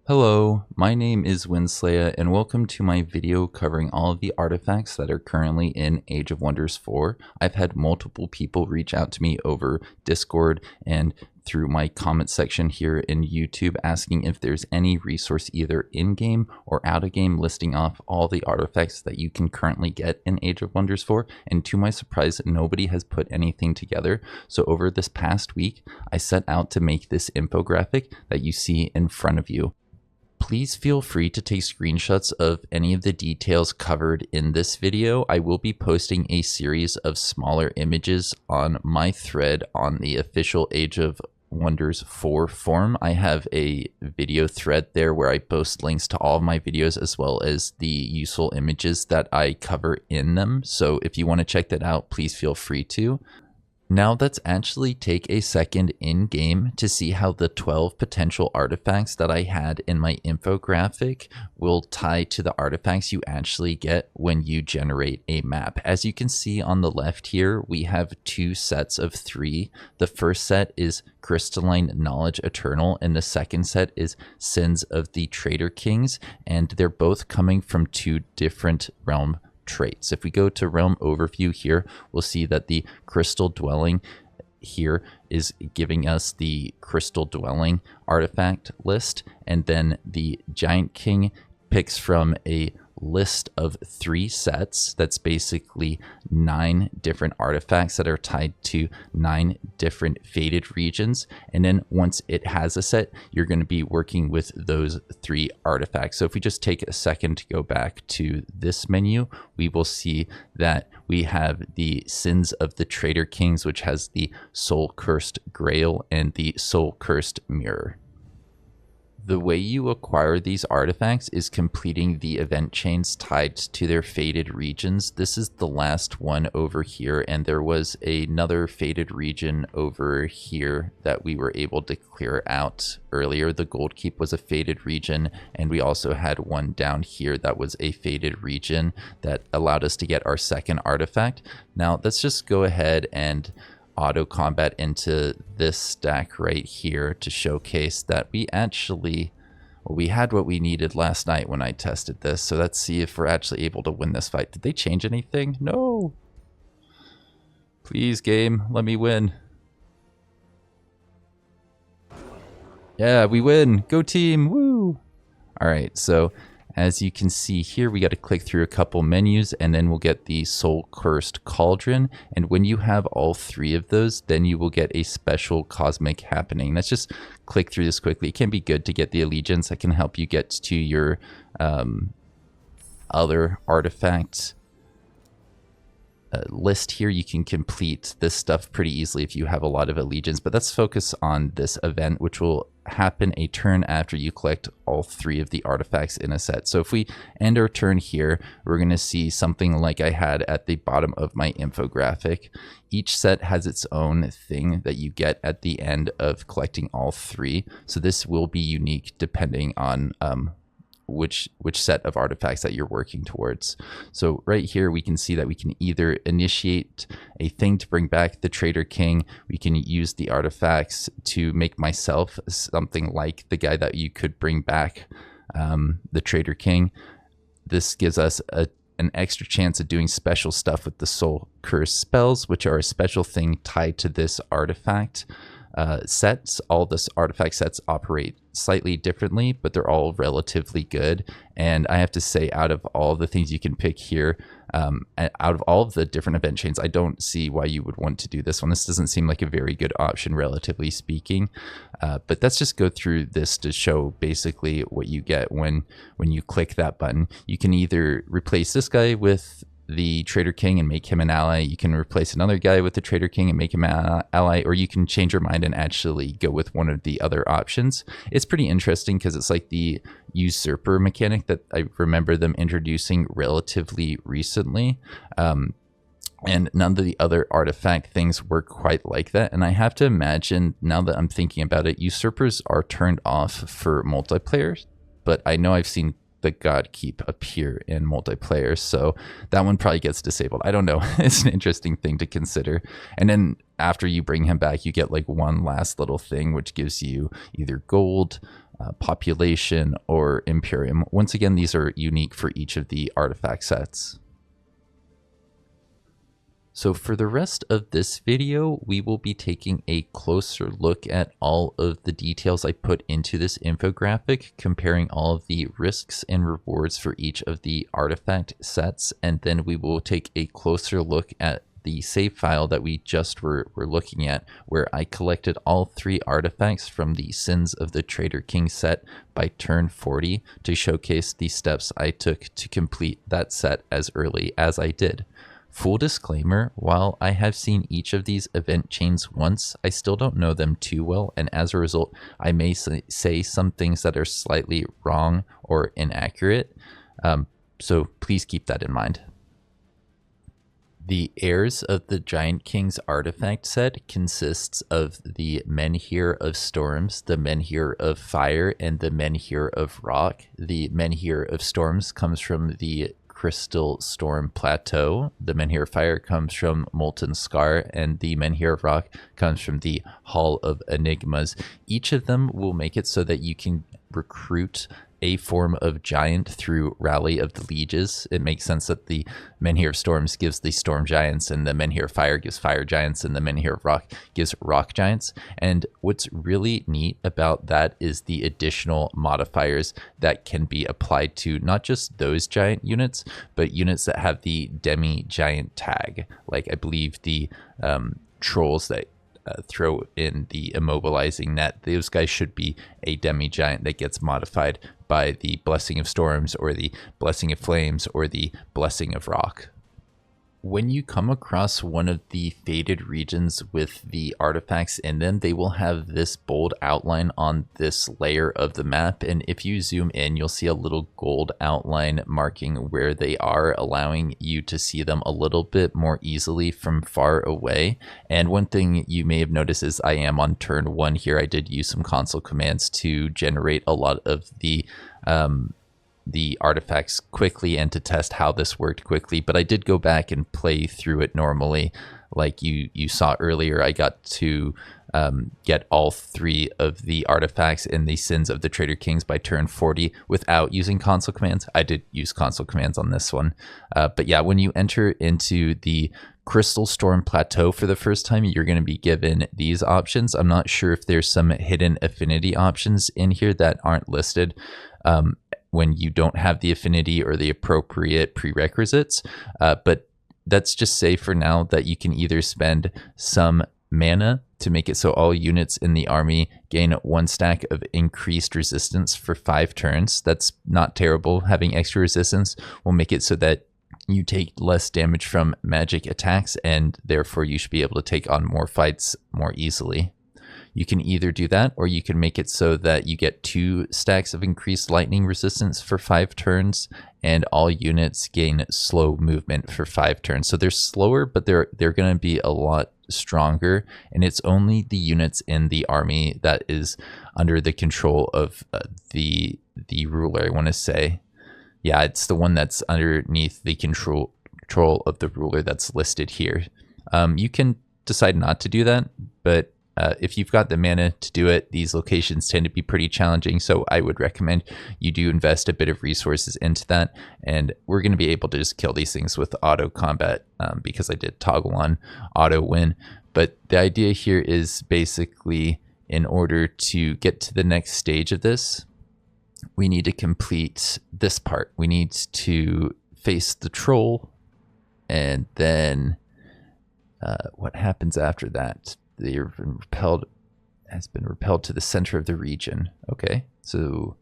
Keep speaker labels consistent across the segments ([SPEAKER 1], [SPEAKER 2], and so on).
[SPEAKER 1] Hello, my name is Winslaya and welcome to my video covering all of the artifacts that are currently in Age of Wonders 4. I've had multiple people reach out to me over Discord and through my comment section here in YouTube asking if there's any resource either in-game or out-of-game listing off all the artifacts that you can currently get in Age of Wonders 4, and to my surprise nobody has put anything together. So over this past week I set out to make this infographic that you see in front of you. Please feel free to take screenshots of any of the details covered in this video. I will be posting a series of smaller images on my thread on the official Age of Wonders 4 forum. I have a video thread there where I post links to all of my videos as well as the useful images that I cover in them. So if you want to check that out, please feel free to. Now let's actually take a second in-game to see how the 12 potential artifacts that I had in my infographic will tie to the artifacts you actually get when you generate a map. As you can see on the left here, we have two sets of three. The first set is Crystalline Knowledge Eternal, and the second set is Sins of the Traitor Kings, and they're both coming from two different realm traits. If we go to realm overview here, we'll see that the crystal dwelling here is giving us the crystal dwelling artifact list, and then the giant king picks from a list of 3 sets. That's basically 9 different artifacts that are tied to 9 different faded regions, and then once it has a set, you're going to be working with those 3 artifacts. So if we just take a second to go back to this menu, we will see that we have the Sins of the Traitor Kings, which has the Soulcursed Grail and the Soulcursed Mirror. The way you acquire these artifacts is completing the event chains tied to their faded regions. This is the last one over here, and there was another faded region over here that we were able to clear out earlier. The Godkeep was a faded region, and we also had one down here that was a faded region that allowed us to get our second artifact. Now let's just go ahead and auto combat into this stack right here to showcase that we actually, well, we had what we needed last night when I tested this. So let's see if we're actually able to win this fight. Did they change anything? No. Please, game, let me win. Yeah, we win. Go team. Woo. All right, so as you can see here, we got to click through a couple menus and then we'll get the Soulcursed Cauldron. And when you have all 3 of those, then you will get a special cosmic happening. Let's just click through this quickly. It can be good to get the allegiance. That can help you get to your other artifacts list here. You can complete this stuff pretty easily if you have a lot of allegiance, but let's focus on this event, which will happen a turn after you collect all 3 of the artifacts in a set. So if we end our turn here, we're going to see something like I had at the bottom of my infographic. Each set has its own thing that you get at the end of collecting all 3. So this will be unique depending on which set of artifacts that you're working towards. So right here we can see that we can either initiate a thing to bring back the Traitor King. We can use the artifacts to make myself something like the guy that you could bring back, the Traitor King. This gives us an extra chance of doing special stuff with the Soulcursed spells, which are a special thing tied to this artifact sets. All this artifact sets operate slightly differently, but they're all relatively good. And I have to say, out of all the things you can pick here, out of all of the different event chains, I don't see why you would want to do this one. This doesn't seem like a very good option, relatively speaking. But let's just go through this to show basically what you get when you click that button. You can either replace this guy with the Traitor King and make him an ally. You can replace another guy with the Traitor King and make him an ally, or you can change your mind and actually go with one of the other options. It's pretty interesting because it's like the usurper mechanic that I remember them introducing relatively recently. And none of the other artifact things work quite like that. And I have to imagine, now that I'm thinking about it, usurpers are turned off for multiplayer, but I know I've seen the Godkeep appear in multiplayer, so that one probably gets disabled. I don't know. It's an interesting thing to consider. And then after you bring him back, you get like one last little thing, which gives you either gold, Population, or Imperium. Once again, these are unique for each of the artifact sets. So for the rest of this video, we will be taking a closer look at all of the details I put into this infographic, comparing all of the risks and rewards for each of the artifact sets, and then we will take a closer look at the save file that we just were looking at, where I collected all 3 artifacts from the Sins of the Traitor King set by turn 40 to showcase the steps I took to complete that set as early as I did. Full disclaimer, while I have seen each of these event chains once, I still don't know them too well, and as a result, I may say some things that are slightly wrong or inaccurate, so please keep that in mind. The Heirs of the Giant Kings artifact set consists of the Menhir of Storms, the Menhir of Fire, and the Menhir of Rock. The Menhir of Storms comes from the Crystalstorm Plateau. The Menhir of Fire comes from Molten Scar, and the Menhir of Rock comes from the Hall of Enigmas. Each of them will make it so that you can recruit a form of giant through Rally of the Lieges. It makes sense that the Menhir of Storms gives the Storm Giants, and the Menhir of Fire gives Fire Giants, and the Menhir of Rock gives Rock Giants. And what's really neat about that is the additional modifiers that can be applied to not just those giant units, but units that have the Demi-Giant tag. Like I believe the trolls that throw in the immobilizing net, those guys should be a Demi-Giant that gets modified by the Blessing of Storms, or the Blessing of Flames, or the Blessing of Rock. When you come across one of the faded regions with the artifacts in them, they will have this bold outline on this layer of the map, and if you zoom in, you'll see a little gold outline marking where they are, allowing you to see them a little bit more easily from far away. And one thing you may have noticed is I am on turn 1 here. I did use some console commands to generate a lot of the artifacts quickly and to test how this worked quickly, but I did go back and play through it normally. Like you saw earlier, I got to get all 3 of the artifacts in the Sins of the Traitor Kings by turn 40 without using console commands. I did use console commands on this one, but yeah, when you enter into the Crystalstorm Plateau for the first time, you're going to be given these options. I'm not sure if there's some hidden affinity options in here that aren't listed when you don't have the affinity or the appropriate prerequisites, but let's just say for now that you can either spend some mana to make it so all units in the army gain 1 stack of increased resistance for 5 turns. That's not terrible. Having extra resistance will make it so that you take less damage from magic attacks, and therefore you should be able to take on more fights more easily. You can either do that, or you can make it so that you get 2 stacks of increased lightning resistance for 5 turns, and all units gain slow movement for 5 turns. So they're slower, but they're going to be a lot stronger, and it's only the units in the army that is under the control of the ruler, I want to say. Yeah, it's the one that's underneath the control of the ruler that's listed here. You can decide not to do that, but if you've got the mana to do it, these locations tend to be pretty challenging, so I would recommend you do invest a bit of resources into that. And we're going to be able to just kill these things with auto combat because I did toggle on auto win. But the idea here is basically, in order to get to the next stage of this, we need to complete this part. We need to face the troll, and then what happens after that? They've been repelled, has been repelled to the center of the region. Okay, so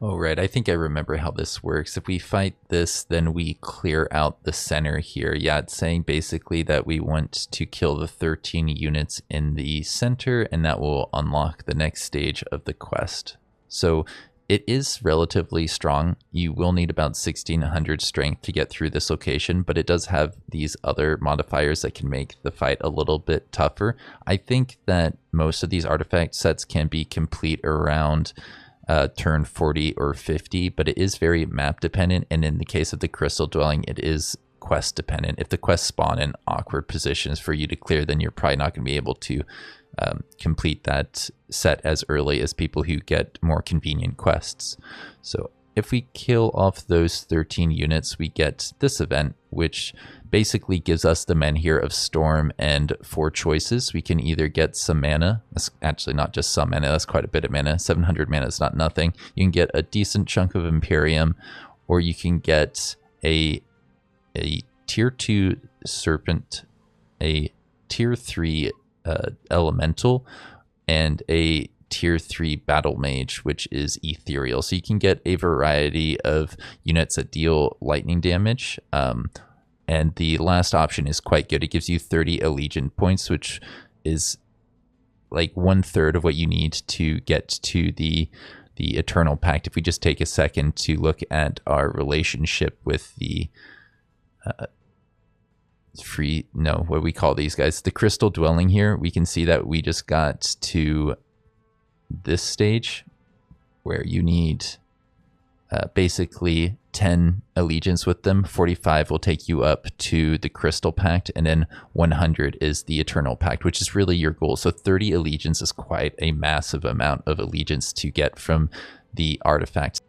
[SPEAKER 1] right, I think I remember how this works. If we fight this, then we clear out the center here. Yeah, it's saying basically that we want to kill the 13 units in the center, and that will unlock the next stage of the quest. So it is relatively strong. You will need about 1600 strength to get through this location, but it does have these other modifiers that can make the fight a little bit tougher. I think that most of these artifact sets can be complete around turn 40 or 50, but it is very map dependent, and in the case of the Crystal Dwelling, it is quest dependent. If the quests spawn in awkward positions for you to clear, then you're probably not going to be able to complete that set as early as people who get more convenient quests. So if we kill off those 13 units, we get this event, which basically gives us the Menhir of Storm and 4 choices. We can either get some mana. That's actually not just some mana, that's quite a bit of mana. 700 mana is not nothing. You can get a decent chunk of Imperium, or you can get a tier 2 Serpent, a tier 3 Elemental, and a tier 3 Battle Mage, which is ethereal. So you can get a variety of units that deal lightning damage. And the last option is quite good. It gives you 30 Allegiant points, which is like 1/3 of what you need to get to the Eternal Pact. If we just take a second to look at our relationship with the what we call these guys, the Crystal Dwelling here, we can see that we just got to this stage where you need basically 10 allegiance with them. 45 will take you up to the Crystal Pact, and then 100 is the Eternal Pact, which is really your goal. So 30 allegiance is quite a massive amount of allegiance to get from the artifact.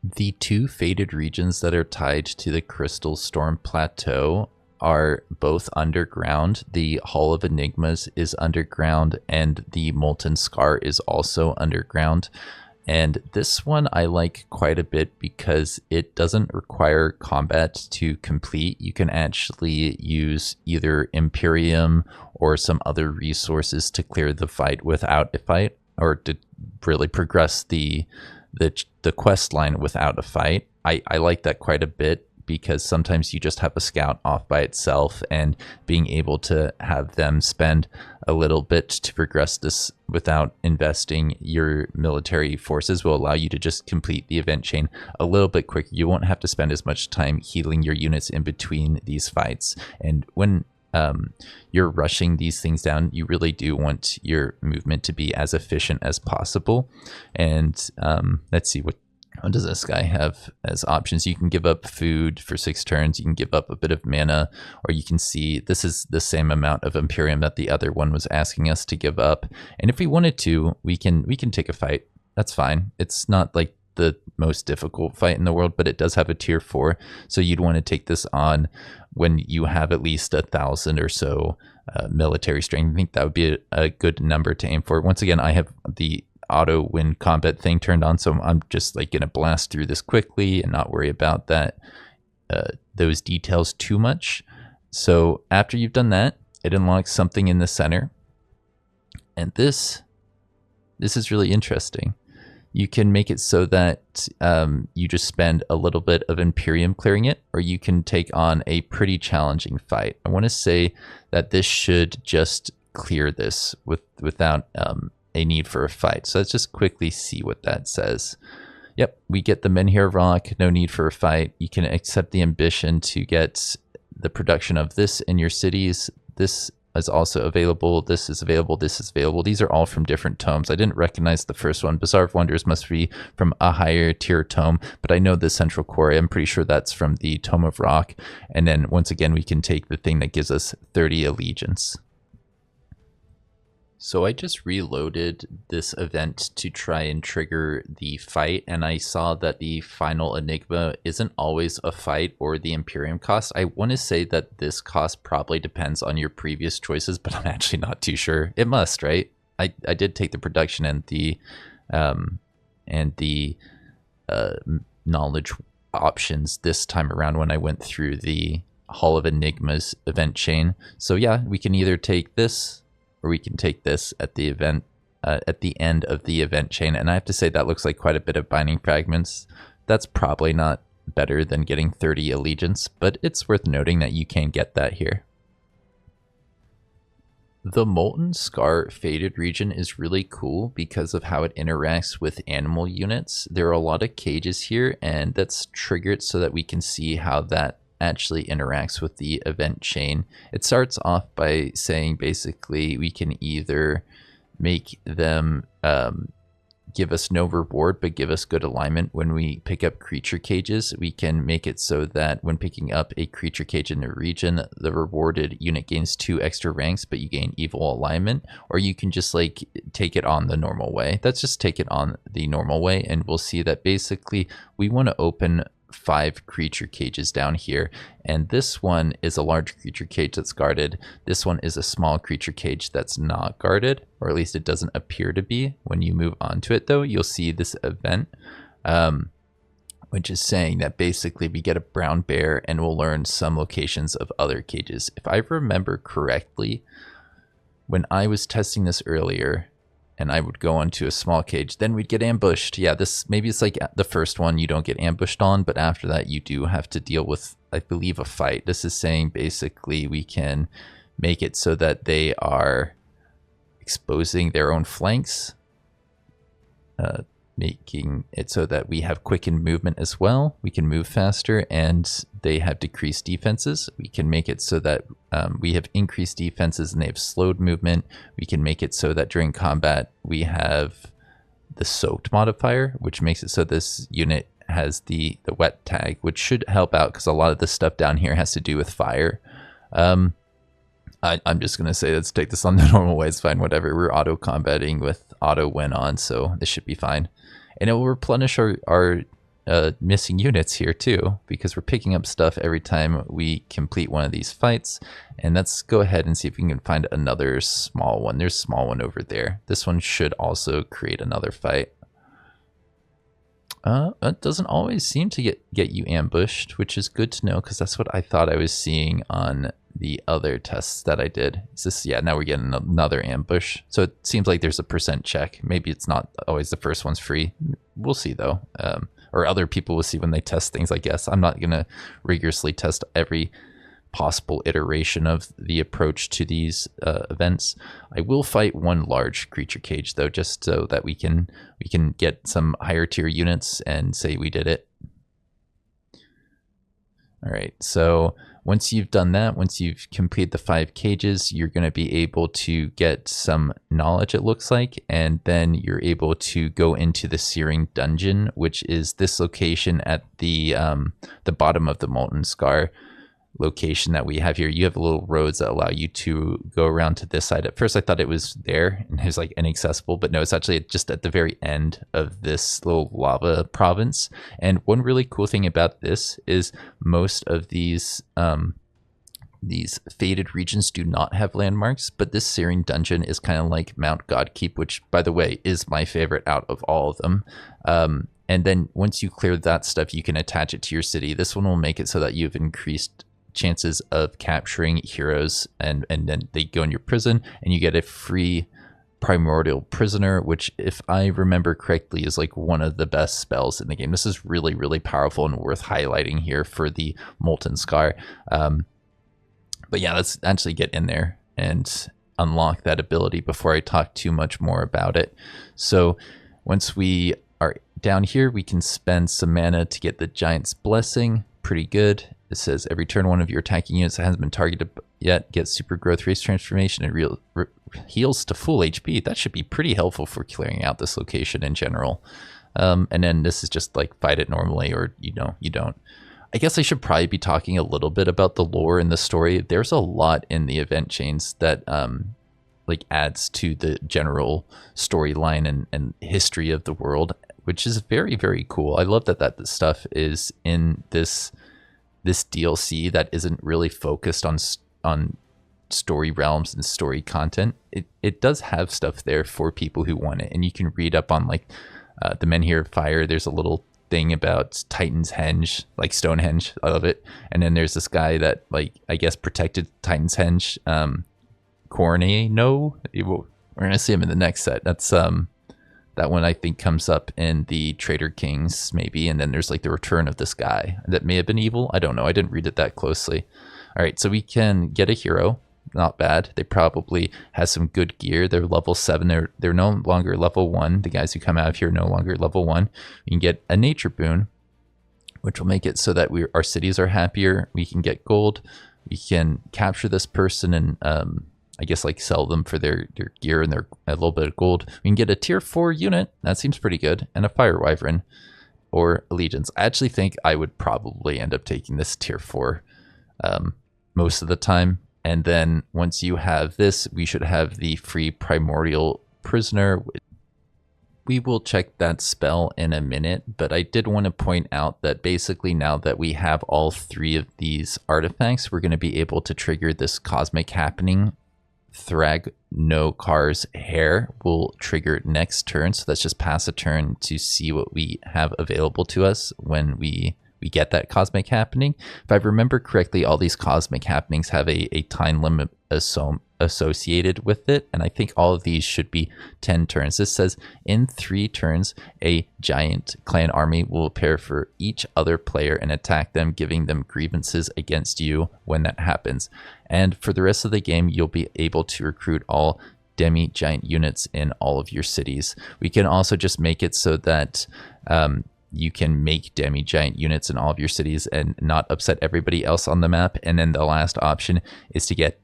[SPEAKER 1] The 2 faded regions that are tied to the Crystalstorm Plateau are both underground. The Hall of Enigmas is underground, and the Molten Scar is also underground. And this one I like quite a bit because it doesn't require combat to complete. You can actually use either Imperium or some other resources to clear the fight without a fight, or to really progress the quest line without a fight. I like that quite a bit, because sometimes you just have a scout off by itself, and being able to have them spend a little bit to progress this without investing your military forces will allow you to just complete the event chain a little bit quicker. You won't have to spend as much time healing your units in between these fights. And when you're rushing these things down, you really do want your movement to be as efficient as possible. And let's see, what does this guy have as options? You can give up food for 6 turns, you can give up a bit of mana, or you can see this is the same amount of Imperium that the other one was asking us to give up. And if we wanted to, we can take a fight. That's fine. It's not like the most difficult fight in the world, but it does have a tier 4, so you'd want to take this on when you have at least 1,000 or so military strength. I think that would be a good number to aim for. Once again, I have the auto win combat thing turned on, so I'm just like gonna blast through this quickly and not worry about that those details too much. So after you've done that, it unlocks something in the center, and this is really interesting. You can make it so that you just spend a little bit of Imperium clearing it, or you can take on a pretty challenging fight. I want to say that this should just clear this without a need for a fight. So let's just quickly see what that says. Yep, we get the Menhir Rock, no need for a fight. You can accept the ambition to get the production of this in your cities. This is also available. This is available. This is available. These are all from different tomes. I didn't recognize the first one. Bazaar of Wonders must be from a higher tier tome, but I know the Central Core. I'm pretty sure that's from the Tome of Rock. And then once again, we can take the thing that gives us 30 allegiance. So I just reloaded this event to try and trigger the fight, and I saw that the final Enigma isn't always a fight or the Imperium cost. I want to say that this cost probably depends on your previous choices, but I'm actually not too sure. It must, right? I did take the production and the knowledge options this time around when I went through the Hall of Enigmas event chain. So yeah, we can either take this, or we can take this at the event, at the end of the event chain. And I have to say that looks like quite a bit of binding fragments. That's probably not better than getting 30 allegiance, but it's worth noting that you can get that here. The Molten Scar Faded region is really cool because of how it interacts with animal units. There are a lot of cages here, and that's triggered so that we can see how that actually interacts with the event chain. It starts off by saying basically we can either make them give us no reward but give us good alignment. When we pick up creature cages, we can make it so that when picking up a creature cage in the region, the rewarded unit gains 2 extra ranks, but you gain evil alignment. Or you can just like take it on the normal way. Let's just take it on the normal way, and we'll see that basically we want to open 5 creature cages down here, and this one is a large creature cage that's guarded. This one is a small creature cage that's not guarded, or at least it doesn't appear to be. When you move on to it though, you'll see this event, which is saying that basically we get a brown bear and we'll learn some locations of other cages. If I remember correctly, when I was testing this earlier, and I would go onto a small cage, then we'd get ambushed. Yeah, this maybe it's like the first one you don't get ambushed on, but after that you do have to deal with, I believe, a fight. This is saying basically we can make it so that they are exposing their own flanks, making it so that we have quickened movement as well. We can move faster, and they have decreased defenses. We can make it so that we have increased defenses and they have slowed movement. We can make it so that during combat we have the soaked modifier, which makes it so this unit has the wet tag, which should help out because a lot of the stuff down here has to do with fire. I'm just going to say let's take this on the normal way. It's fine, whatever. We're auto combating with auto win on, so this should be fine. And it will replenish our missing units here too, because we're picking up stuff every time we complete one of these fights. And let's go ahead and see if we can find another small one. There's a small one over there. This one should also create another fight. It doesn't always seem to get you ambushed, which is good to know, because that's what I thought I was seeing on the other tests that I did. Is this, yeah, now we're getting another ambush. So it seems like there's a % check. Maybe it's not always the first one's free. We'll see though. Or other people will see when they test things, I guess. I'm not gonna rigorously test every possible iteration of the approach to these events. I will fight one large creature cage though, just so that we can get some higher tier units and say we did it. All right, so once you've done that, once you've completed the 5 cages, you're going to be able to get some knowledge, it looks like, and then you're able to go into the Searing dungeon, which is this location at the bottom of the Molten Scar location that we have here. You have little roads that allow you to go around to this side. At first I thought it was there and it was like inaccessible, but no, it's actually just at the very end of this little lava province. And one really cool thing about this is most of these faded regions do not have landmarks, but this Searing dungeon is kind of like Mount Godkeep, which by the way is my favorite out of all of them. And then once you clear that stuff, you can attach it to your city. This one will make it so that you've increased chances of capturing heroes, and then they go in your prison and you get a free Primordial prisoner, which if I remember correctly is like one of the best spells in the game. This is really, really powerful and worth highlighting here for the Molten Scar. But yeah, let's actually get in there and unlock that ability before I talk too much more about it. So once we are down here, we can spend some mana to get the Giant's Blessing. Pretty good. It says every turn one of your attacking units that hasn't been targeted yet gets super growth race transformation and heals to full HP. That should be pretty helpful for clearing out this location in general. And then this is just like fight it normally, or you don't. I guess I should probably be talking a little bit about the lore and the story. There's a lot in the event chains that like adds to the general storyline and history of the world, which is very, very cool. I love that stuff is in this DLC that isn't really focused on story realms and story content. It does have stuff there for people who want it, and you can read up on like the Menhir fire. There's a little thing about Titan's Henge, like Stonehenge. I love it. And then there's this guy that like I guess protected Titan's Henge, Cauldron. We're gonna see him in the next set. That's that one I think comes up in the Traitor Kings maybe, and then there's like the return of this guy that may have been evil. I don't know. I didn't read it that closely. All right, so we can get a hero. Not bad. They probably has some good gear. They're level 7. They're no longer level 1. The guys who come out of here are no longer level 1. We can get a nature boon, which will make it so that our cities are happier. We can get gold. We can capture this person and I guess like sell them for their gear and their a little bit of gold. We can get a tier 4 unit. That seems pretty good. And a Fire Wyvern or Allegiance. I actually think I would probably end up taking this tier 4 most of the time. And then once you have this, we should have the free Primordial Prisoner. We will check that spell in a minute, but I did want to point out that basically now that we have all 3 of these artifacts, we're going to be able to trigger this Cosmic Happening. Thanokar's Heir will trigger next turn, so let's just pass a turn to see what we have available to us when we get that Cosmic Happening. If I remember correctly, all these Cosmic Happenings have a time limit associated with it, and I think all of these should be 10 turns. This says in 3 turns a giant clan army will appear for each other player and attack them, giving them grievances against you when that happens. And for the rest of the game, you'll be able to recruit all demi-giant units in all of your cities. We can also just make it so that you can make demi-giant units in all of your cities and not upset everybody else on the map. And then the last option is to get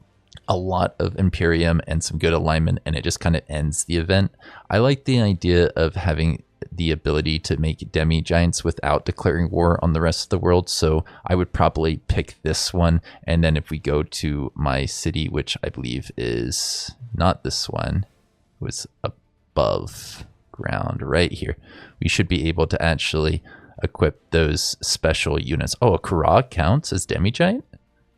[SPEAKER 1] a lot of Imperium and some good alignment, and it just kind of ends the event. I like the idea of having the ability to make demi-giants without declaring war on the rest of the world, so I would probably pick this one. And then if we go to my city, which I believe is not this one, it was above ground right here, we should be able to actually equip those special units. Oh, a Karag counts as demi-giant?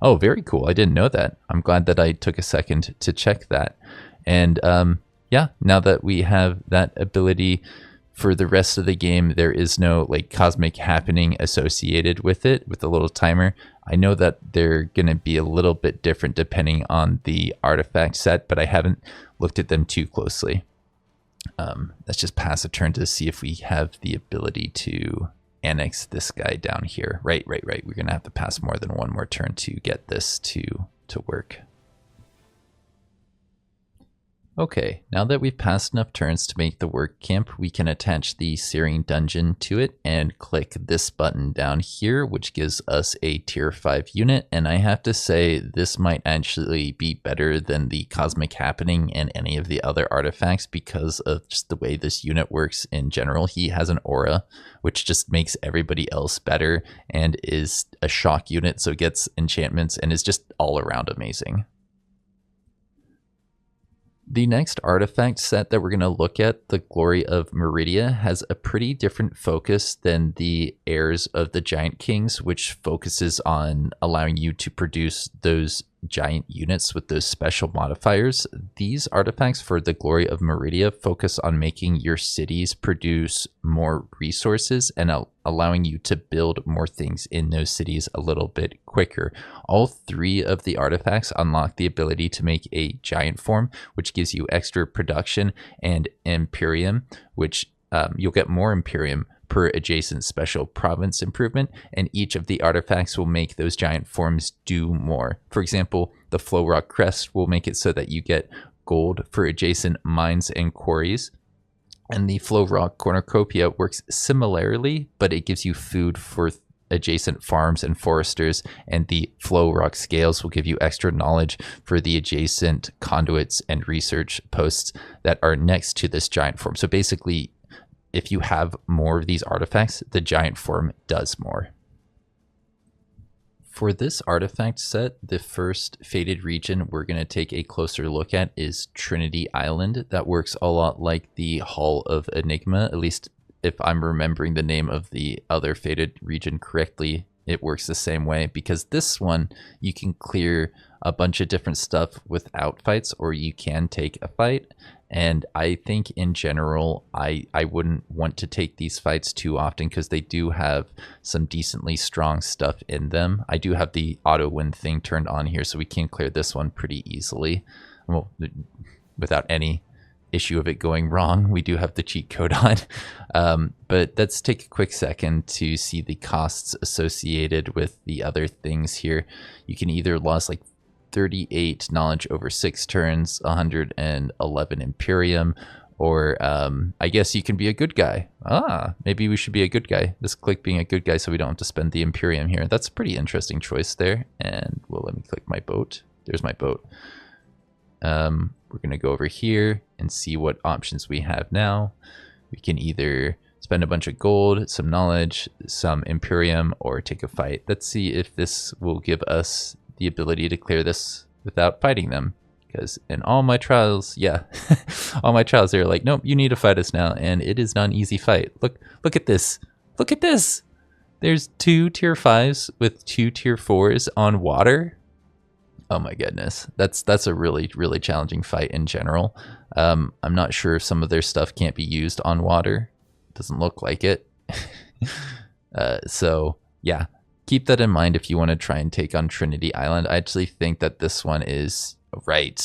[SPEAKER 1] Oh, very cool. I didn't know that. I'm glad that I took a second to check that. And yeah, now that we have that ability for the rest of the game, there is no like Cosmic Happening associated with it, with a little timer. I know that they're going to be a little bit different depending on the artifact set, but I haven't looked at them too closely. Let's just pass a turn to see if we have the ability to annex this guy down here. Right. We're going to have to pass more than one more turn to get this to work. Okay, now that we've passed enough turns to make the work camp, we can attach the Searing dungeon to it and click this button down here, which gives us a tier 5 unit. And I have to say, this might actually be better than the Cosmic Happening and any of the other artifacts because of just the way this unit works in general. He has an aura, which just makes everybody else better and is a shock unit, so gets enchantments and is just all around amazing. The next artifact set that we're going to look at, the Glory of Myrrida, has a pretty different focus than the Heirs of the Giant Kings, which focuses on allowing you to produce those giant units with those special modifiers. These artifacts for the Glory of Myrrida focus on making your cities produce more resources and allowing you to build more things in those cities a little bit quicker. All 3 of the artifacts unlock the ability to make a giant form, which gives you extra production, and Imperium, which you'll get more Imperium per adjacent special province improvement, and each of the artifacts will make those giant forms do more. For example, the Flowrock Crest will make it so that you get gold for adjacent mines and quarries, and the Flowrock Cornucopia works similarly, but it gives you food for adjacent farms and foresters, and the Flowrock Scales will give you extra knowledge for the adjacent conduits and research posts that are next to this giant form. So basically, if you have more of these artifacts, the giant form does more. For this artifact set, the first faded region we're going to take a closer look at is Trinity Island. That works a lot like the Hall of Enigma, at least if I'm remembering the name of the other faded region correctly. It works the same way, because this one you can clear a bunch of different stuff without fights, or you can take a fight. And I think in general, I wouldn't want to take these fights too often because they do have some decently strong stuff in them. I do have the auto win thing turned on here, so we can clear this one pretty easily. Well, without any issue of it going wrong. We do have the cheat code on. But let's take a quick second to see the costs associated with the other things here. You can either lose like 38 knowledge over 6 turns, 111 Imperium, or I guess you can be a good guy. Maybe we should be a good guy. Let's click being a good guy so we don't have to spend the Imperium here. That's a pretty interesting choice there. And well, let me click my boat. There's my boat. we're going to go over here and see what options we have now. We can either spend a bunch of gold, some knowledge, some Imperium, or take a fight. Let's see if this will give us the ability to clear this without fighting them. Because in all my trials, yeah, all my trials, they're like, nope, you need to fight us now. And it is not an easy fight. Look at this. Look at this. There's 2 tier 5s with 2 tier 4s on water. Oh my goodness. That's a really, really challenging fight in general. I'm not sure if some of their stuff can't be used on water. Doesn't look like it. So yeah, keep that in mind if you want to try and take on Trinity Island. I actually think that this one is right.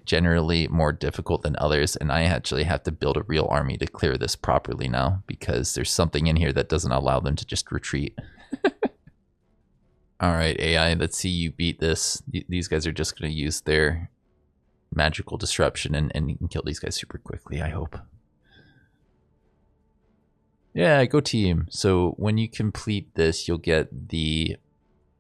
[SPEAKER 1] Generally more difficult than others, and I actually have to build a real army to clear this properly now because there's something in here that doesn't allow them to just retreat. All right, AI, let's see you beat this. These guys are just going to use their magical disruption and you can kill these guys super quickly, I hope. Yeah, go team. So when you complete this, you'll get the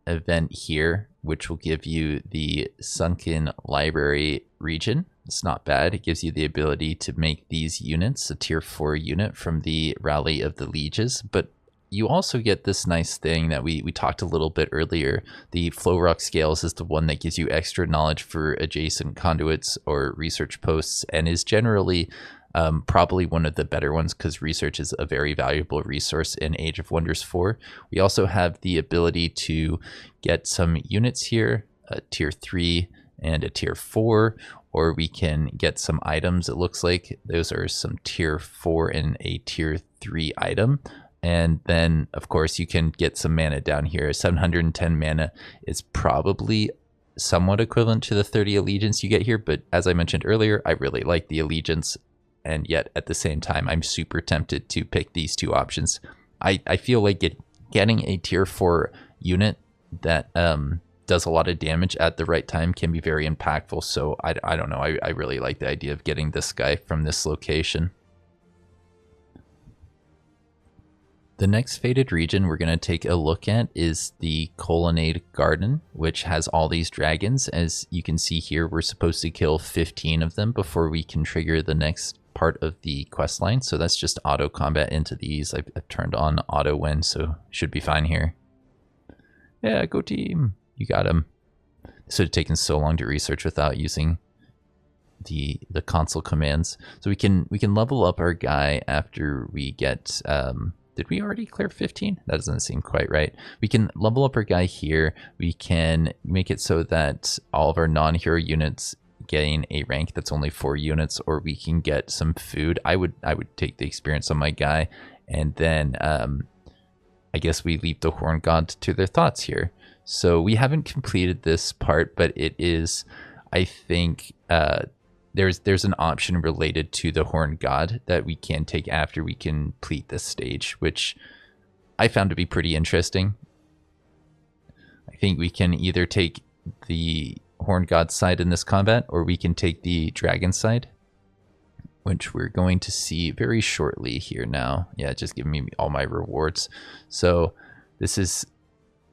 [SPEAKER 1] event here, which will give you the Sunken Library region. It's not bad. It gives you the ability to make these units, a tier 4 unit from the Rally of the Lieges, but you also get this nice thing that we talked a little bit earlier. The Flowrock scales is the one that gives you extra knowledge for adjacent conduits or research posts and is generally probably one of the better ones because research is a very valuable resource in Age of Wonders 4. We also have the ability to get some units here, a tier 3 and a tier 4, or we can get some items. It looks like those are some tier 4 and a tier 3 item. And then, of course, you can get some mana down here. 710 mana is probably somewhat equivalent to the 30 allegiance you get here. But as I mentioned earlier, I really like the allegiance. And yet, at the same time, I'm super tempted to pick these 2 options. I feel like getting a tier 4 unit that does a lot of damage at the right time can be very impactful. So I don't know. I really like the idea of getting this guy from this location. The next fated region we're going to take a look at is the Colonnade Garden, which has all these dragons. As you can see here, we're supposed to kill 15 of them before we can trigger the next part of the quest line. So that's just auto combat into these. I've turned on auto win, so should be fine here. Yeah, go team. You got him. This would have taken so long to research without using the console commands. So we can level up our guy after we get did we already clear 15? That doesn't seem quite right. We can level up our guy here. We can make it so that all of our non-hero units gain a rank that's only 4 units, or we can get some food. I would take the experience on my guy, and then I guess we leave the Horn God to their thoughts here. So we haven't completed this part, but it is, I think, there's an option related to the Horn God that we can take after we complete this stage, which I found to be pretty interesting. I think we can either take the Horn God side in this combat, or we can take the dragon side, which we're going to see very shortly here now. Yeah, just give me all my rewards. So this is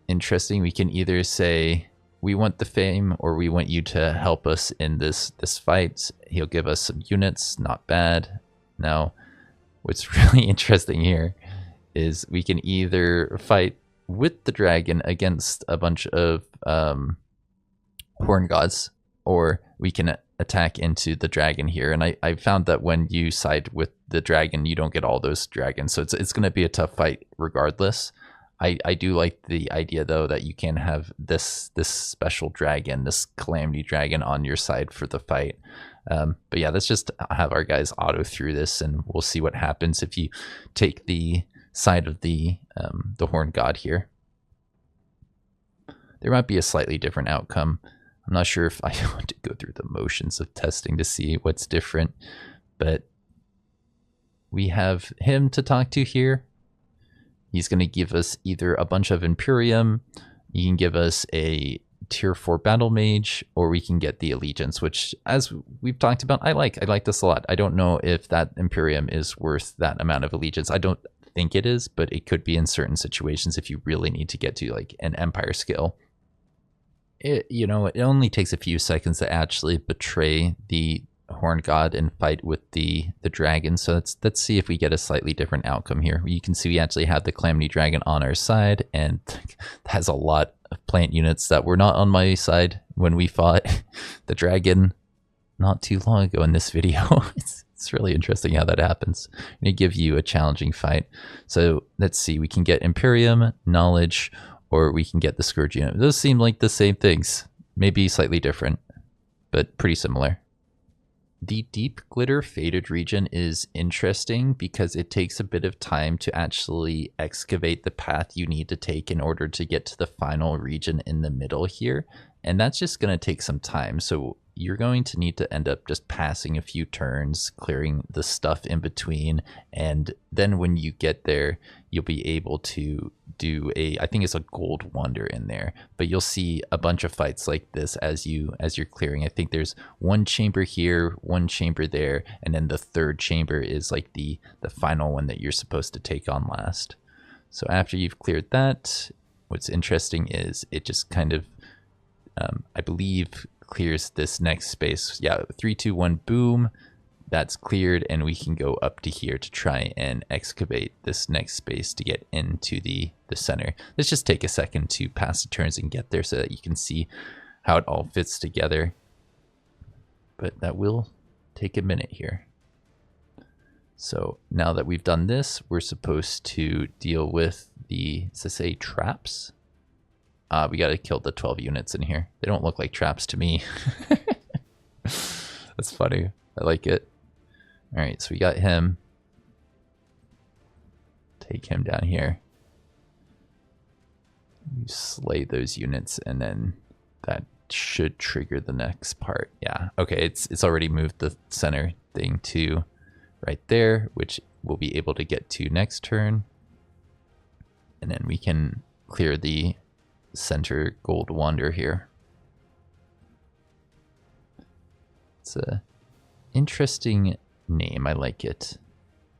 [SPEAKER 1] interesting. We can either say we want the fame, or we want you to help us in this fight. He'll give us some units, not bad. Now, what's really interesting here is we can either fight with the dragon against a bunch of Horn Gods, or we can attack into the dragon here. And I found that when you side with the dragon, you don't get all those dragons. So it's going to be a tough fight regardless. I do like the idea, though, that you can have this special dragon, this Calamity Dragon on your side for the fight. But yeah, let's just have our guys auto through this, and we'll see what happens if you take the side of the Horn God here. There might be a slightly different outcome. I'm not sure if I want to go through the motions of testing to see what's different, but we have him to talk to here. He's going to give us either a bunch of Imperium, you can give us a tier 4 battle mage, or we can get the allegiance, which, as we've talked about, I like this a lot. I don't know if that Imperium is worth that amount of allegiance. I don't think it is, but it could be in certain situations if you really need to get to like an Empire skill. It only takes a few seconds to actually betray the Horn God and fight with the dragon. So let's see if we get a slightly different outcome here. You can see we actually have the Calamity Dragon on our side, and has a lot of plant units that were not on my side when we fought the dragon not too long ago in this video. It's really interesting how that happens. I'm going to give you a challenging fight. So let's see, we can get Imperium, Knowledge, or we can get the Scourge unit. Those seem like the same things. Maybe slightly different, but pretty similar. The Deepglitter Faded region is interesting because it takes a bit of time to actually excavate the path you need to take in order to get to the final region in the middle here. And that's just going to take some time. So you're going to need to end up just passing a few turns, clearing the stuff in between. And then when you get there, you'll be able to do I think it's a gold wonder in there, but you'll see a bunch of fights like this as you're clearing. I think there's one chamber here, one chamber there, and then the third chamber is like the final one that you're supposed to take on last. So after you've cleared that, what's interesting is it just kind of I believe clears this next space. Yeah, 3, 2, 1, boom. That's cleared, and we can go up to here to try and excavate this next space to get into the center. Let's just take a second to pass the turns and get there so that you can see how it all fits together. But that will take a minute here. So now that we've done this, we're supposed to deal with does it say traps? We got to kill the 12 units in here. They don't look like traps to me. That's funny. I like it. All right, so we got him. Take him down here. You slay those units, and then that should trigger the next part. Yeah, okay, it's already moved the center thing to right there, which we'll be able to get to next turn. And then we can clear the center gold wonder here. It's a interesting name. I like it.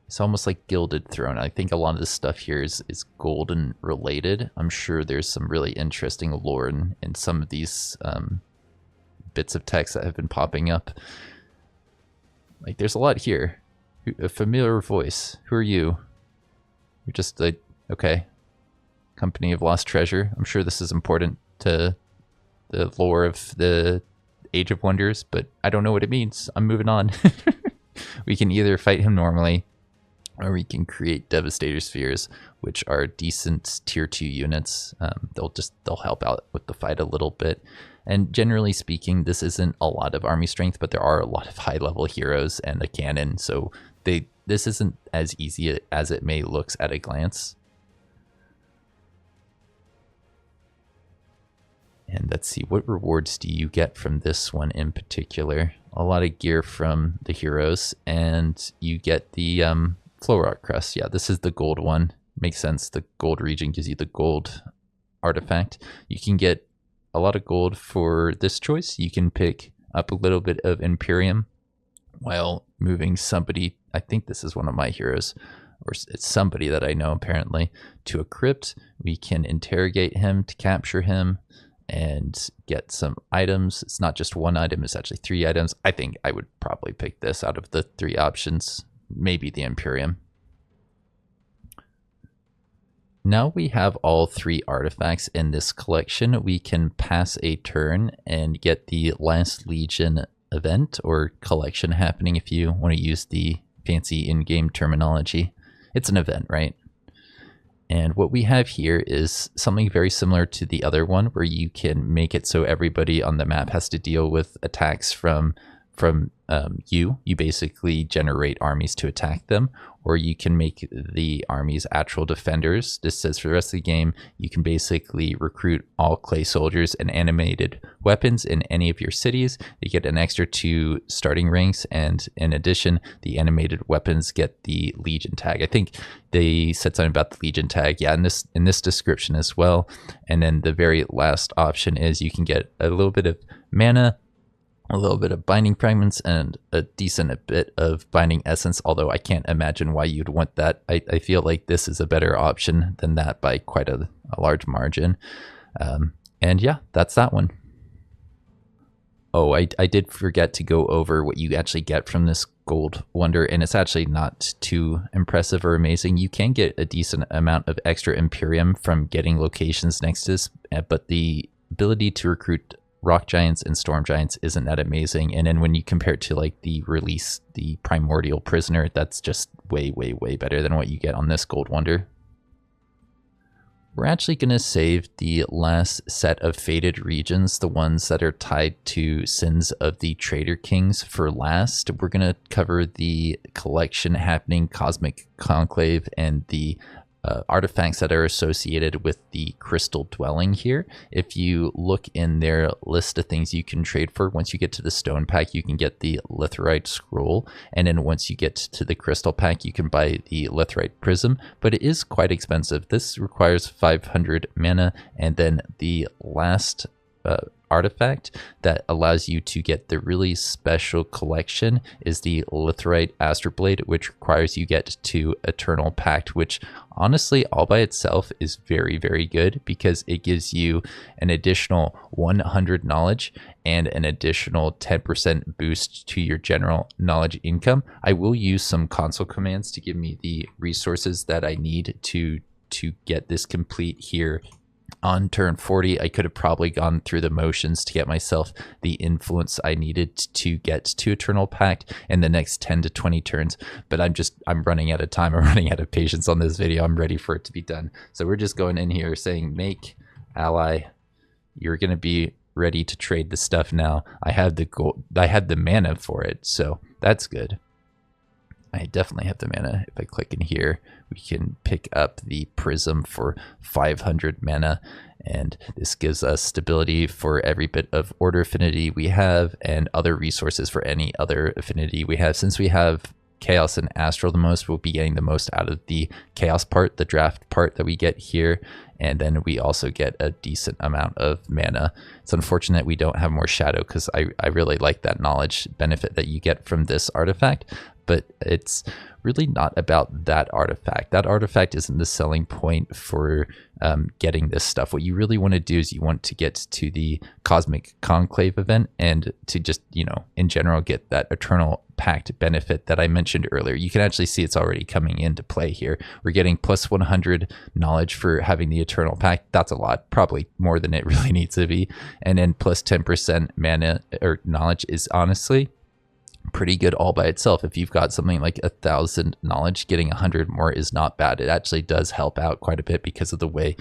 [SPEAKER 1] It's almost like Gilded Throne. I think a lot of this stuff here is golden related. I'm sure there's some really interesting lore in some of these bits of text that have been popping up. Like, there's a lot here. A familiar voice. Who are you? You're just like, okay. Company of Lost Treasure. I'm sure this is important to the lore of the Age of Wonders, but I don't know what it means. I'm moving on. We can either fight him normally, or we can create Devastator Spheres, which are decent tier 2 units. They'll help out with the fight a little bit. And generally speaking, this isn't a lot of army strength, but there are a lot of high level heroes and a cannon, so this isn't as easy as it may looks at a glance. And let's see, what rewards do you get from this one in particular? A lot of gear from the heroes, and you get the Flowrock crest. Yeah, this is the gold one. Makes sense. The gold region gives you the gold artifact. You can get a lot of gold for this choice. You can pick up a little bit of Imperium while moving somebody, I think this is one of my heroes, or it's somebody that I know apparently, to a crypt. We can interrogate him to capture him and get some items. It's not just one item, it's actually 3 items. I think I would probably pick this out of the 3 options, maybe the Imperium. Now we have all 3 artifacts in this collection. We can pass a turn and get the Last Legion event or collection happening if you want to use the fancy in-game terminology. It's an event, right? And what we have here is something very similar to the other one, where you can make it so everybody on the map has to deal with attacks from you. You basically generate armies to attack them, or you can make the armies actual defenders. This says for the rest of the game, you can basically recruit all clay soldiers and animated weapons in any of your cities. You get an extra 2 starting ranks, and in addition, the animated weapons get the Legion tag. I think they said something about the Legion tag, yeah, in this description as well. And then the very last option is you can get a little bit of mana, a little bit of binding fragments, and a decent bit of binding essence, although I can't imagine why you'd want that. I feel like this is a better option than that by quite a large margin. And yeah, that's that one. Oh, I did forget to go over what you actually get from this gold wonder, and it's actually not too impressive or amazing. You can get a decent amount of extra Imperium from getting locations next to this, but the ability to recruit rock giants and storm giants isn't that amazing. And then when you compare it to like the release, the Primordial Prisoner, that's just way, way, way better than what you get on this gold wonder. We're actually going to save the last set of faded regions, the ones that are tied to sins of the Traitor Kings, for last. We're going to cover the collection happening, Cosmic Conclave, and the artifacts that are associated with the crystal dwelling here. If you look in their list of things you can trade for, once you get to the stone pack, you can get the Lithorite scroll, and then once you get to the crystal pack, you can buy the Lithorite prism, but it is quite expensive. This requires 500 mana, and then the last artifact that allows you to get the really special collection is the Lithorite Astroblade, which requires you get to Eternal Pact, which honestly all by itself is very, very good because it gives you an additional 100 knowledge and an additional 10% boost to your general knowledge income. I will use some console commands to give me the resources that I need to get this complete here. On turn 40, I could have probably gone through the motions to get myself the influence I needed to get to Eternal Pact in the next 10 to 20 turns, but I'm running out of time. I'm running out of patience on this video. I'm ready for it to be done. So we're just going in here saying, make ally. You're going to be ready to trade the stuff now. I have the gold. I had the mana for it, so that's good. I definitely have the mana. If I click in here, we can pick up the Prism for 500 mana, and this gives us stability for every bit of order affinity we have and other resources for any other affinity we have. Since we have Chaos and Astral the most, we'll be getting the most out of the Chaos part, the draft part that we get here, and then we also get a decent amount of mana. It's unfortunate we don't have more Shadow because I really like that knowledge benefit that you get from this artifact, but it's really not about that artifact. That artifact isn't the selling point for getting this stuff. What you really want to do is you want to get to the Cosmic Conclave event and to just, you know, in general, get that Eternal Pact benefit that I mentioned earlier. You can actually see it's already coming into play here. We're getting plus 100 knowledge for having the Eternal Pact. That's a lot, probably more than it really needs to be. And then plus 10% mana or knowledge is honestly pretty good all by itself. If you've got something like 1,000 knowledge, getting 100 more is not bad. It actually does help out quite a bit because of the way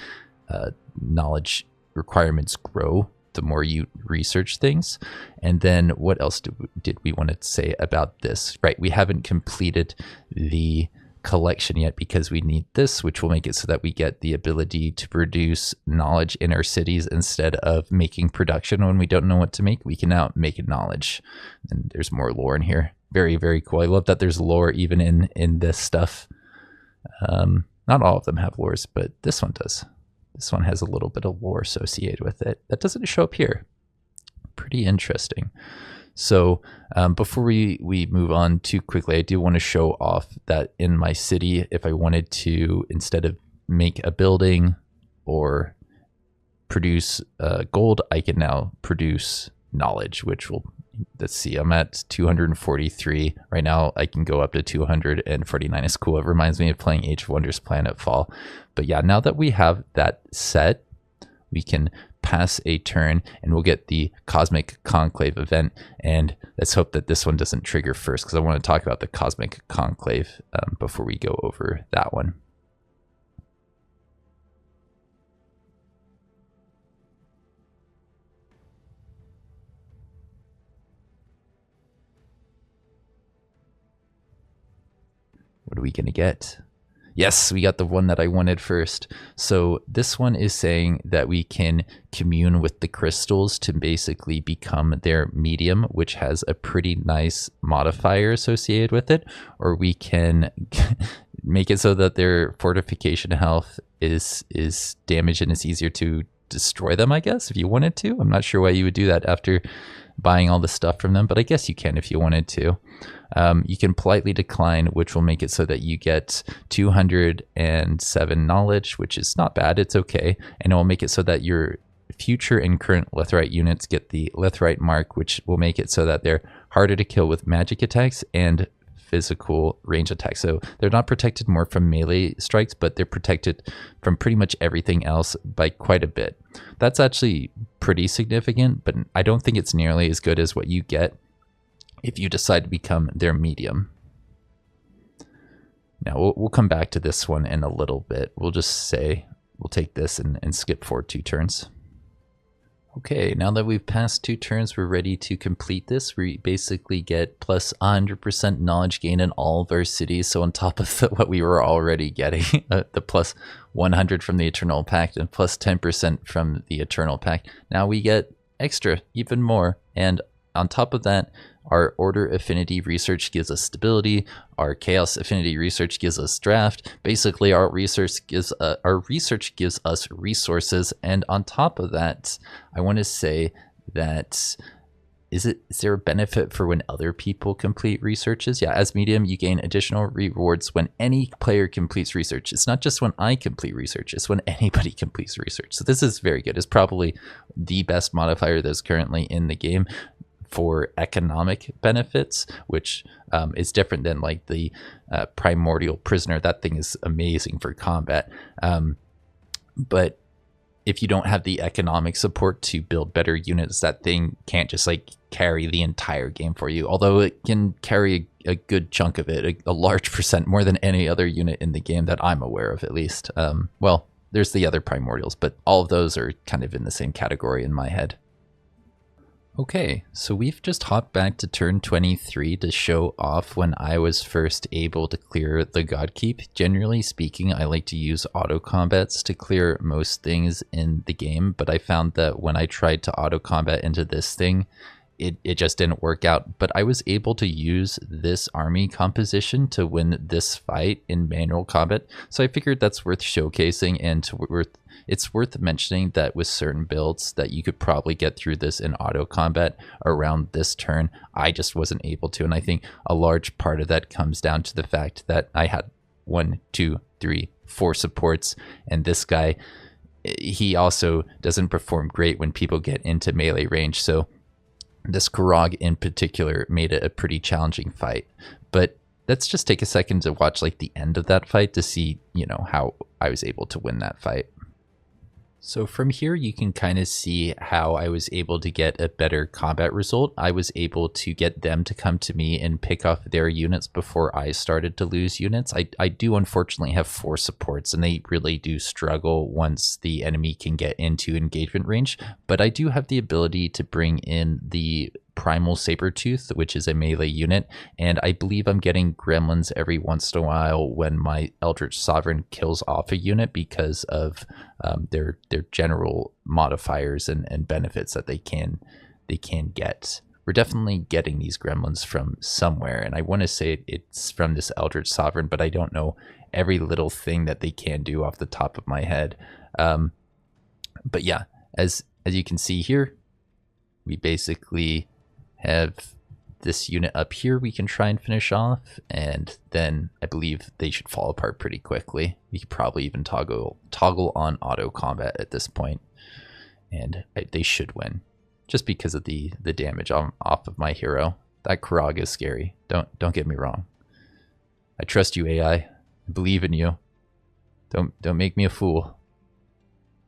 [SPEAKER 1] knowledge requirements grow the more you research things. And then what else did we want to say about this? Right, we haven't completed the collection yet because we need this, which will make it so that we get the ability to produce knowledge in our cities instead of making production when we don't know what to make. We can now make knowledge, and there's more lore in here. Very, very cool. I love that there's lore even in this stuff. Not all of them have lores, but this one does. This one has a little bit of lore associated with it that doesn't show up here. Pretty interesting. So before we move on too quickly, I do want to show off that in my city, if I wanted to, instead of make a building or produce gold, I can now produce knowledge, which will, let's see, I'm at 243 right now. I can go up to 249. It's cool. It reminds me of playing Age of Wonders Planetfall. But yeah, now that we have that set, we can pass a turn and we'll get the Cosmic Conclave event, and let's hope that this one doesn't trigger first because I want to talk about the Cosmic Conclave before we go over that one. What are we gonna get? Yes, we got the one that I wanted first. So this one is saying that we can commune with the crystals to basically become their medium, which has a pretty nice modifier associated with it, or we can make it so that their fortification health is damaged and it's easier to destroy them, I guess, if you wanted to. I'm not sure why you would do that after buying all the stuff from them, but I guess you can if you wanted to. You can politely decline, which will make it so that you get 207 knowledge, which is not bad. It's okay. And it will make it so that your future and current Lithorite units get the Lithorite mark, which will make it so that they're harder to kill with magic attacks and physical range attacks. So they're not protected more from melee strikes, but they're protected from pretty much everything else by quite a bit. That's actually pretty significant, but I don't think it's nearly as good as what you get if you decide to become their medium. Now we'll come back to this one in a little bit. We'll just say we'll take this and skip forward 2 turns. Okay, now that we've passed 2 turns, we're ready to complete this. We basically get plus 100% knowledge gain in all of our cities. So on top of what we were already getting, the plus 100 from the Eternal Pact and plus 10% from the Eternal Pact, now we get extra, even more. And on top of that, our Order Affinity Research gives us stability. Our Chaos Affinity Research gives us draft. Basically, our research gives us resources. And on top of that, I want to say that is there a benefit for when other people complete researches? Yeah, as medium, you gain additional rewards when any player completes research. It's not just when I complete research, it's when anybody completes research. So this is very good. It's probably the best modifier that's currently in the game for economic benefits, which is different than like the Primordial Prisoner. That thing is amazing for combat. But if you don't have the economic support to build better units, that thing can't just like carry the entire game for you. Although it can carry a good chunk of it, a large percent, more than any other unit in the game that I'm aware of, at least. Well, there's the other Primordials, but all of those are kind of in the same category in my head. Okay, so we've just hopped back to turn 23 to show off when I was first able to clear the Godkeep. Generally speaking, I like to use auto combats to clear most things in the game, but I found that when I tried to auto combat into this thing, it just didn't work out. But I was able to use this army composition to win this fight in manual combat, so I figured that's worth showcasing, and it's worth mentioning that with certain builds that you could probably get through this in auto combat around this turn. I just wasn't able to, and I think a large part of that comes down to the fact that I had 1, 2, 3, 4 supports, and this guy, he also doesn't perform great when people get into melee range. So this Karag in particular made it a pretty challenging fight. But let's just take a second to watch like the end of that fight to see, you know, how I was able to win that fight. So from here, you can kind of see how I was able to get a better combat result. I was able to get them to come to me and pick off their units before I started to lose units. I do unfortunately have 4 supports, and they really do struggle once the enemy can get into engagement range. But I do have the ability to bring in the Primal Sabertooth, which is a melee unit, and I believe I'm getting gremlins every once in a while when my Eldritch Sovereign kills off a unit because of their general modifiers and benefits that they can get. We're definitely getting these gremlins from somewhere, and I want to say it's from this Eldritch Sovereign, but I don't know every little thing that they can do off the top of my head. But yeah, as you can see here, we basically have this unit up here we can try and finish off, and then I believe they should fall apart pretty quickly. We could probably even toggle on auto combat at this point, and they should win just because of the damage off of my hero. That Karag is scary. Don't get me wrong. I trust you, AI. I believe in you. Don't make me a fool.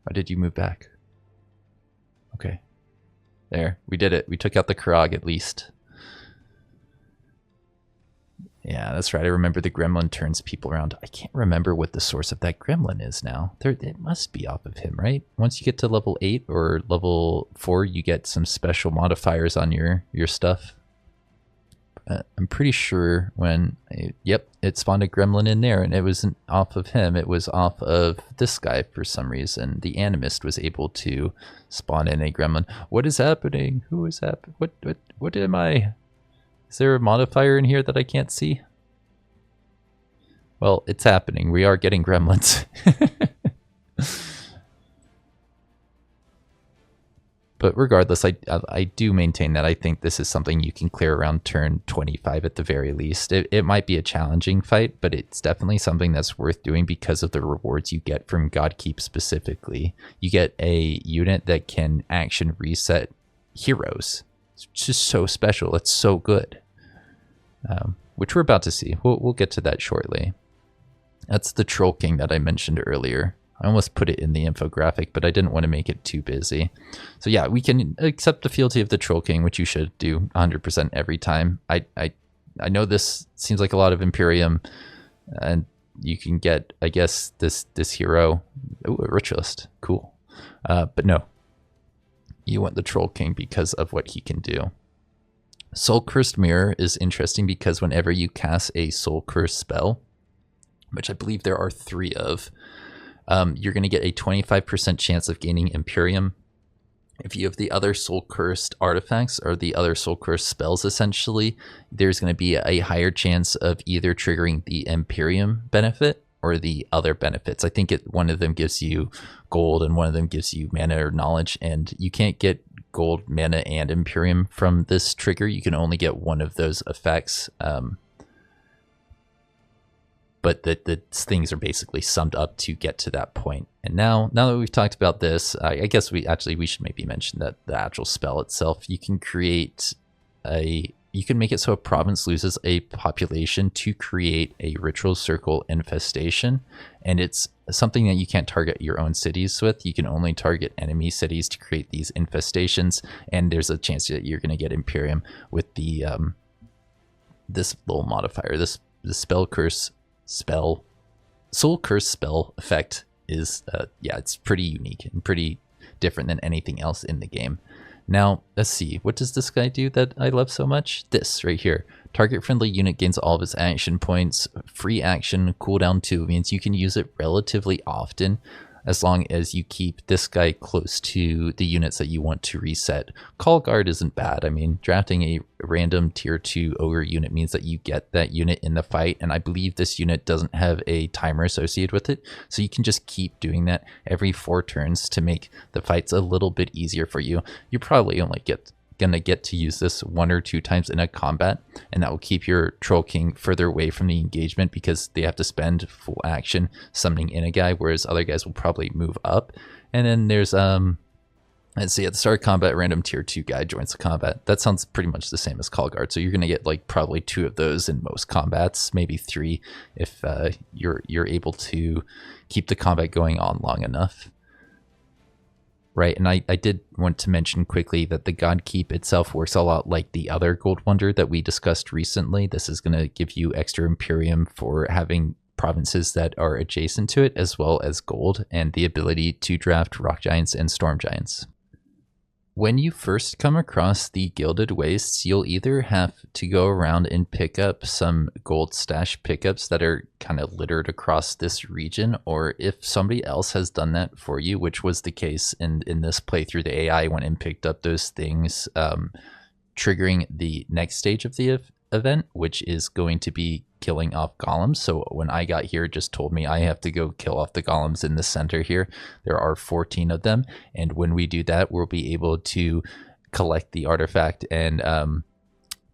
[SPEAKER 1] Why did you move back? Okay. There, we did it. We took out the Karag at least. Yeah, that's right. I remember the gremlin turns people around. I can't remember what the source of that gremlin is now. It must be off of him, right? Once you get to level 8 or level 4, you get some special modifiers on your stuff. I'm pretty sure when, yep, it spawned a gremlin in there, and it wasn't off of him. It was off of this guy for some reason. The Animist was able to spawn in a gremlin. What is happening? Who is happening? What am I? Is there a modifier in here that I can't see? Well, it's happening. We are getting gremlins. But regardless, I do maintain that I think this is something you can clear around turn 25 at the very least. It might be a challenging fight, but it's definitely something that's worth doing because of the rewards you get from Godkeep specifically. You get a unit that can action reset heroes. It's just so special. It's so good. Which we're about to see. We'll get to that shortly. That's the Troll King that I mentioned earlier. I almost put it in the infographic, but I didn't want to make it too busy. So yeah, we can accept the fealty of the Troll King, which you should do 100% every time. I know this seems like a lot of Imperium, and you can get, I guess, this hero. Ooh, a Ritualist. Cool. But no. You want the Troll King because of what he can do. Soulcursed Mirror is interesting because whenever you cast a Soulcursed spell, which I believe there are 3 of, you're going to get a 25% chance of gaining Imperium. If you have the other Soulcursed artifacts or the other Soulcursed spells, essentially, there's going to be a higher chance of either triggering the Imperium benefit or the other benefits. I think one of them gives you gold and one of them gives you mana or knowledge, and you can't get gold, mana, and Imperium from this trigger. You can only get one of those effects. But the things are basically summed up to get to that point. And now that we've talked about this, I guess we should maybe mention that the actual spell itself, you can make it so a province loses a population to create a ritual circle infestation. And it's something that you can't target your own cities with. You can only target enemy cities to create these infestations. And there's a chance that you're going to get Imperium with the this little modifier, the Soulcursed spell effect is, yeah, it's pretty unique and pretty different than anything else in the game. Now, let's see, what does this guy do that I love so much? This right here. Target friendly unit gains all of its action points. Free action, cooldown 2 means you can use it relatively often as long as you keep this guy close to the units that you want to reset. Call Guard isn't bad. I mean, drafting a random tier 2 ogre unit means that you get that unit in the fight, and I believe this unit doesn't have a timer associated with it, so you can just keep doing that every 4 turns to make the fights a little bit easier for you. You probably only gonna get to use this 1 or 2 times in a combat, and that will keep your Troll King further away from the engagement because they have to spend full action summoning in a guy, whereas other guys will probably move up. And then there's let's see, at the start of combat, random tier 2 guy joins the combat. That sounds pretty much the same as Call Guard, so you're gonna get like probably 2 of those in most combats, maybe 3 if you're able to keep the combat going on long enough. Right, and I did want to mention quickly that the Godkeep itself works a lot like the other Gold Wonder that we discussed recently. This is going to give you extra Imperium for having provinces that are adjacent to it, as well as gold, and the ability to draft Rock Giants and Storm Giants. When you first come across the Gilded Wastes, you'll either have to go around and pick up some gold stash pickups that are kind of littered across this region, or if somebody else has done that for you, which was the case in this playthrough, the AI went and picked up those things, triggering the next stage of the event, which is going to be killing off golems. So when I got here, it just told me I have to go kill off the golems in the center here. There are 14 of them, and when we do that, we'll be able to collect the artifact and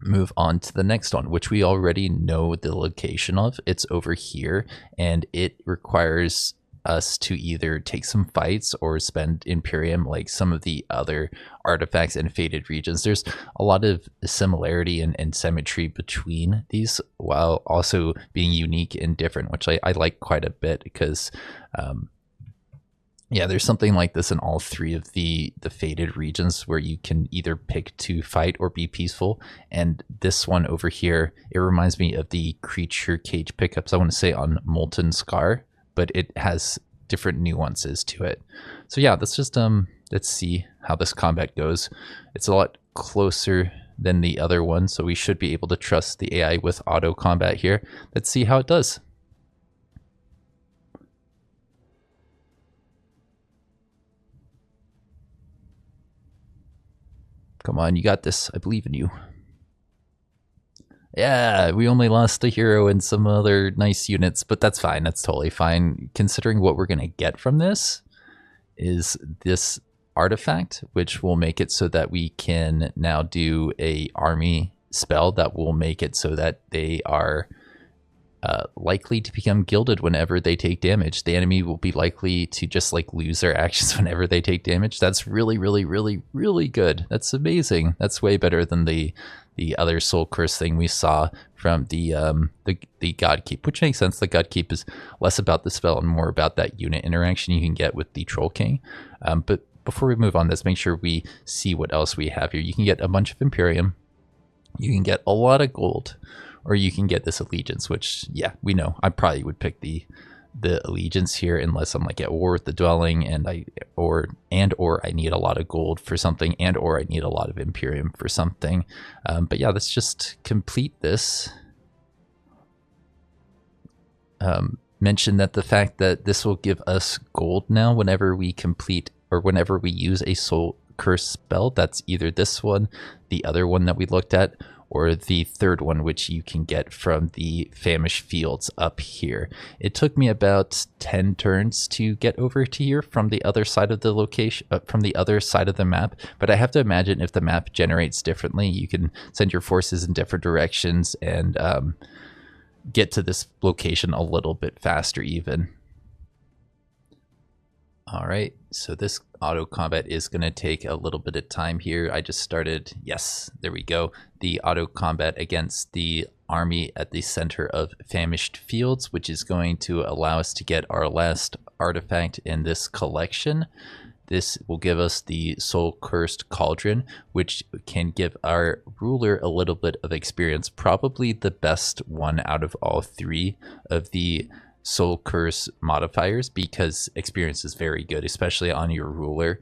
[SPEAKER 1] move on to the next one, which we already know the location of. It's over here, and it requires us to either take some fights or spend Imperium like some of the other artifacts and faded regions. There's a lot of similarity and symmetry between these while also being unique and different, which I like quite a bit because yeah, there's something like this in all 3 of the faded regions where you can either pick to fight or be peaceful. And this one over here, it reminds me of the creature cage pickups, I want to say on Molten Scar, but it has different nuances to it. So yeah, let's just let's see how this combat goes. It's a lot closer than the other one, so we should be able to trust the AI with auto combat here. Let's see how it does. Come on, you got this. I believe in you. Yeah, we only lost a hero and some other nice units, but that's fine. That's totally fine. Considering what we're going to get from this is this artifact, which will make it so that we can now do a army spell that will make it so that they are likely to become gilded whenever they take damage. The enemy will be likely to just like lose their actions whenever they take damage. That's really, really, really, really good. That's amazing. That's way better than the other Soulcursed thing we saw from the Godkeep, which makes sense. The Godkeep is less about the spell and more about that unit interaction you can get with the Troll King. But before we move on, let's make sure we see what else we have here. You can get a bunch of Imperium. You can get a lot of gold. Or you can get this allegiance, which, yeah, we know. I probably would pick the allegiance here unless I'm like at war with the dwelling and or I need a lot of gold for something or I need a lot of Imperium for something. But yeah, let's just complete this. Mention that the fact that this will give us gold now whenever we complete or whenever we use a Soulcursed spell. That's either this one, the other one that we looked at, or the third one, which you can get from the famished fields up here. It took me about 10 turns to get over to here from the other side of the location, from the other side of the map. But I have to imagine if the map generates differently, you can send your forces in different directions and get to this location a little bit faster even. All right, so this auto combat is going to take a little bit of time here. I just started, yes, there we go. The auto combat against the army at the center of famished fields, which is going to allow us to get our last artifact in this collection. This will give us the Soulcursed Cauldron, which can give our ruler a little bit of experience, probably the best one out of all three of the Soulcursed modifiers, because experience is very good, especially on your ruler.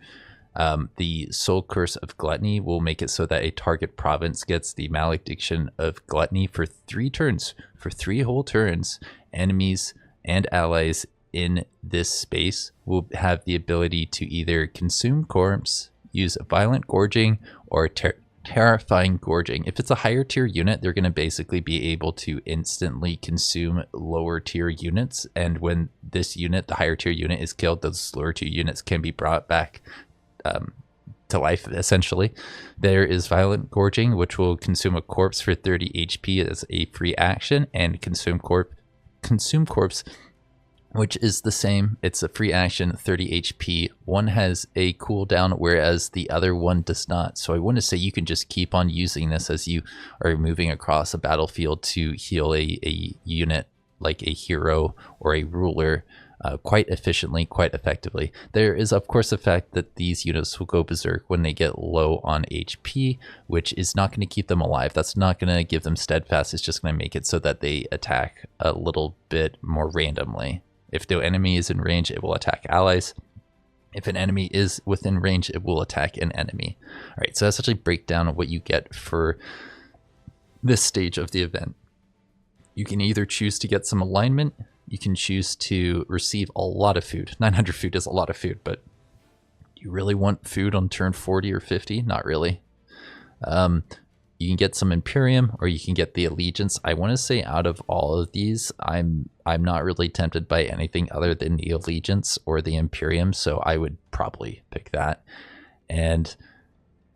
[SPEAKER 1] The Soulcursed of Gluttony will make it so that a target province gets the malediction of Gluttony for 3 turns. For 3 whole turns, enemies and allies in this space will have the ability to either consume corpse, use violent gorging, or terrifying gorging. If it's a higher tier unit, they're going to basically be able to instantly consume lower tier units, and when this unit, the higher tier unit, is killed, those lower tier units can be brought back to life essentially. There is violent gorging, which will consume a corpse for 30 HP as a free action, and consume corpse, which is the same. It's a free action, 30 HP. One has a cooldown, whereas the other one does not. So I want to say you can just keep on using this as you are moving across a battlefield to heal a unit like a hero or a ruler quite efficiently, quite effectively. There is, of course, the fact that these units will go berserk when they get low on HP, which is not going to keep them alive. That's not going to give them steadfast. It's just going to make it so that they attack a little bit more randomly. If the enemy is in range, it will attack allies. If an enemy is within range, it will attack an enemy. All right, so that's actually breakdown of what you get for this stage of the event. You can either choose to get some alignment. You can choose to receive a lot of food. 900 food is a lot of food, but do you really want food on turn 40 or 50? Not really. You can get some Imperium, or you can get the Allegiance. I want to say out of all of these, I'm not really tempted by anything other than the Allegiance or the Imperium, so I would probably pick that. And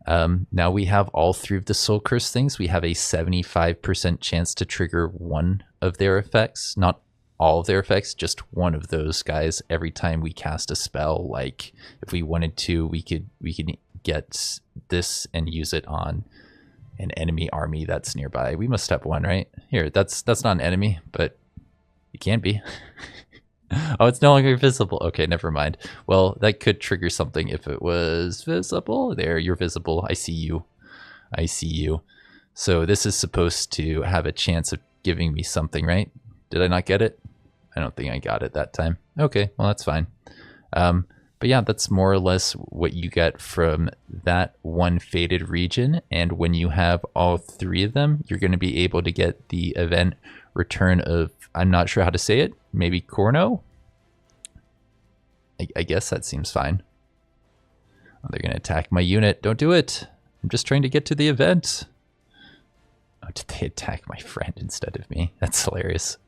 [SPEAKER 1] now we have all 3 of the Soulcursed things. We have a 75% chance to trigger one of their effects, not all of their effects, just one of those guys every time we cast a spell. Like if we wanted to, we could get this and use it on an enemy army that's nearby. We must have one, right? Here, that's not an enemy, but it can be. Oh, it's no longer visible. Okay, never mind. Well, that could trigger something if it was visible. There, you're visible. I see you. I see you. So this is supposed to have a chance of giving me something, right? Did I not get it? I don't think I got it that time. Okay, well, that's fine. But yeah, that's more or less what you get from that one faded region. And when you have all 3 of them, you're going to be able to get the event return of, I'm not sure how to say it, maybe Kjornoe? I guess that seems fine. Oh, they're going to attack my unit. Don't do it. I'm just trying to get to the event. Oh, did they attack my friend instead of me? That's hilarious.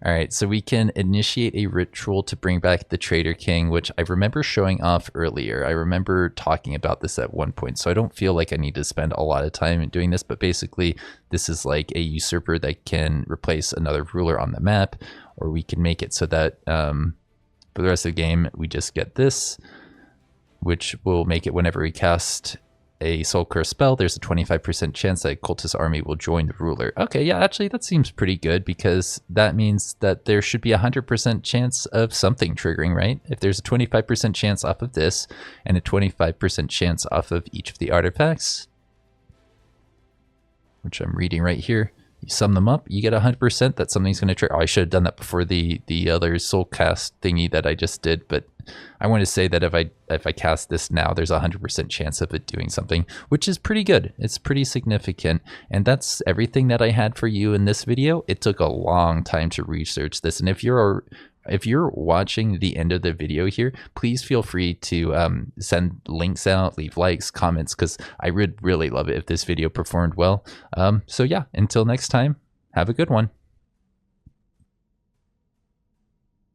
[SPEAKER 1] All All right, so we can initiate a ritual to bring back the Traitor King, which I remember showing off earlier. I remember talking about this at one point, so I don't feel like I need to spend a lot of time in doing this, but basically this is like a usurper that can replace another ruler on the map, or we can make it so that for the rest of the game we just get this, which will make it whenever we cast a Soulcursed spell, there's a 25% chance that a cultist army will join the ruler. Okay, yeah, actually that seems pretty good, because that means that there should be a 100% chance of something triggering, right? If there's a 25% chance off of this and a 25% chance off of each of the artifacts, which I'm reading right here, you sum them up, you get 100% that something's going to trigger. Oh, I should have done that before the other soul cast thingy that I just did, but I want to say that if I cast this now, there's a 100% chance of it doing something, which is pretty good. It's pretty significant, and that's everything that I had for you in this video. It took a long time to research this, and if you're watching the end of the video here, please feel free to send links out, leave likes, comments, because I would really love it if this video performed well. So yeah, until next time, have a good one.